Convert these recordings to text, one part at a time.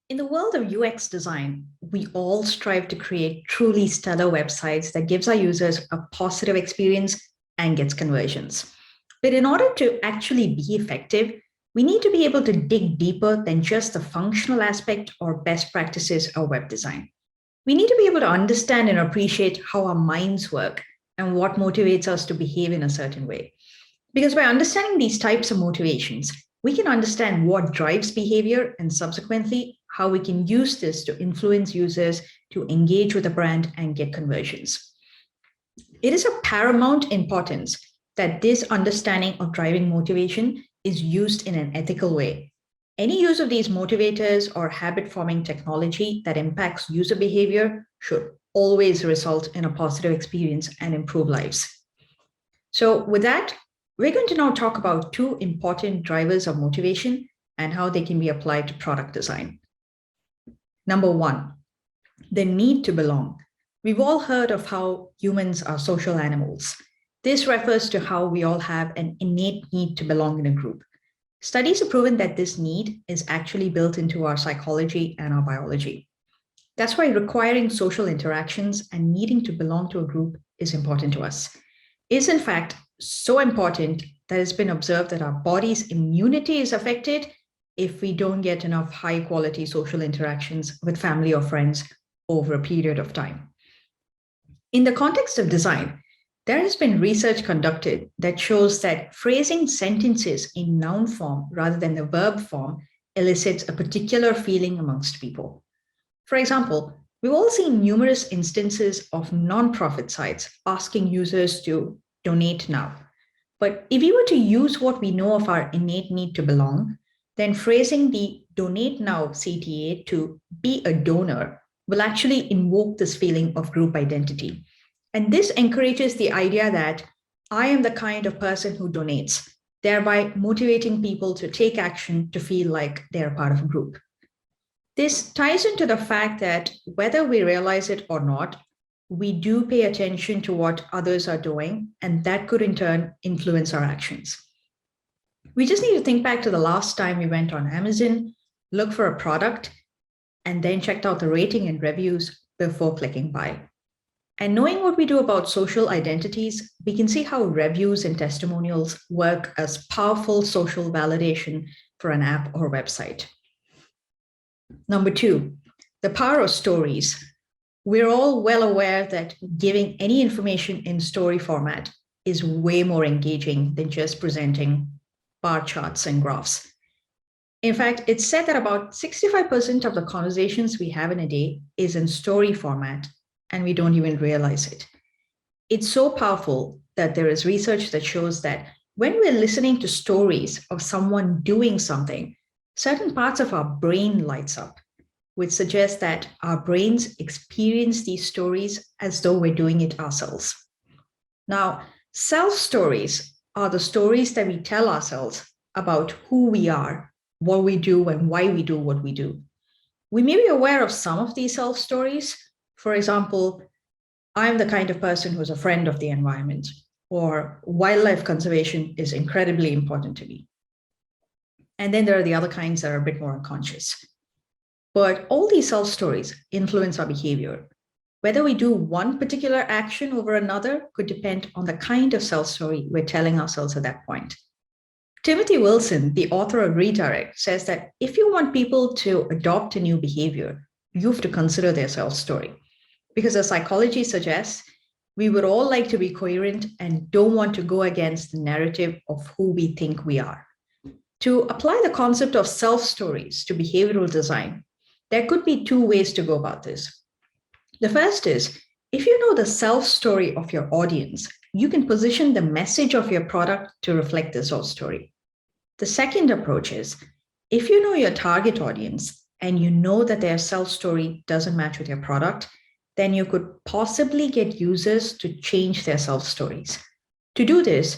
In the world of UX design, we all strive to create truly stellar websites that gives our users a positive experience and gets conversions. But in order to actually be effective, we need to be able to dig deeper than just the functional aspect or best practices of web design. We need to be able to understand and appreciate how our minds work and what motivates us to behave in a certain way. Because by understanding these types of motivations, we can understand what drives behavior and subsequently how we can use this to influence users to engage with a brand and get conversions. It is of paramount importance that this understanding of driving motivation is used in an ethical way. Any use of these motivators or habit-forming technology that impacts user behavior should always result in a positive experience and improve lives. So with that, we're going to now talk about two important drivers of motivation and how they can be applied to product design. Number one, the need to belong. We've all heard of how humans are social animals. This refers to how we all have an innate need to belong in a group. Studies have proven that this need is actually built into our psychology and our biology. That's why requiring social interactions and needing to belong to a group is important to us. It's in fact so important that it's been observed that our body's immunity is affected if we don't get enough high quality social interactions with family or friends over a period of time. In the context of design, there has been research conducted that shows that phrasing sentences in noun form rather than the verb form elicits a particular feeling amongst people. For example, we've all seen numerous instances of nonprofit sites asking users to donate now. But if we were to use what we know of our innate need to belong, then phrasing the donate now CTA to be a donor will actually invoke this feeling of group identity. And this encourages the idea that I am the kind of person who donates, thereby motivating people to take action to feel like they're part of a group. This ties into the fact that whether we realize it or not, we do pay attention to what others are doing, and that could in turn influence our actions. We just need to think back to the last time we went on Amazon, looked for a product, and then checked out the rating and reviews before clicking buy. And knowing what we do about social identities, we can see how reviews and testimonials work as powerful social validation for an app or website. Number two, the power of stories. We're all well aware that giving any information in story format is way more engaging than just presenting bar charts and graphs. In fact, it's said that about 65% of the conversations we have in a day is in story format, and we don't even realize it. It's so powerful that there is research that shows that when we're listening to stories of someone doing something, certain parts of our brain lights up, which suggests that our brains experience these stories as though we're doing it ourselves. Now, self-stories are the stories that we tell ourselves about who we are, what we do, and why we do what we do. We may be aware of some of these self-stories. For example, I'm the kind of person who's a friend of the environment, or wildlife conservation is incredibly important to me. And then there are the other kinds that are a bit more unconscious. But all these self-stories influence our behavior. Whether we do one particular action over another could depend on the kind of self-story we're telling ourselves at that point. Timothy Wilson, the author of Redirect, says that if you want people to adopt a new behavior, you have to consider their self-story. Because as psychology suggests, we would all like to be coherent and don't want to go against the narrative of who we think we are. To apply the concept of self-stories to behavioral design, there could be two ways to go about this. The first is, if you know the self-story of your audience, you can position the message of your product to reflect the self-story. The second approach is, if you know your target audience and you know that their self-story doesn't match with your product, then you could possibly get users to change their self-stories. To do this,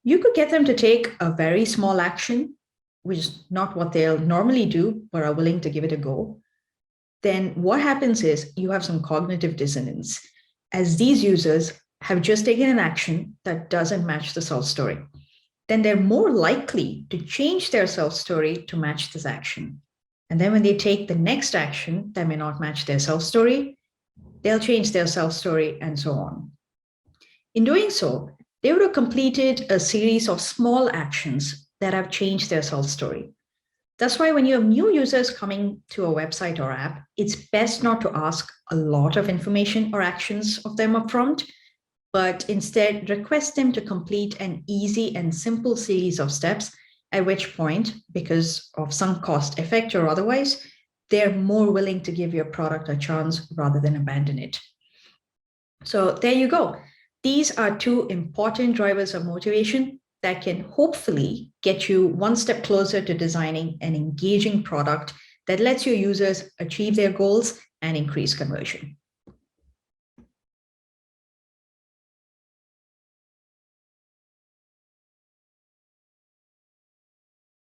you could get them to take a very small action, which is not what they'll normally do, but are willing to give it a go. Then what happens is you have some cognitive dissonance, as these users have just taken an action that doesn't match the self-story. Then they're more likely to change their self-story to match this action. And then when they take the next action that may not match their self-story, they'll change their self-story and so on. In doing so, they would have completed a series of small actions that have changed their self-story. That's why when you have new users coming to a website or app, it's best not to ask a lot of information or actions of them upfront, but instead request them to complete an easy and simple series of steps, at which point, because of some cost effect or otherwise, they're more willing to give your product a chance rather than abandon it. So there you go. These are two important drivers of motivation that can hopefully get you one step closer to designing an engaging product that lets your users achieve their goals and increase conversion.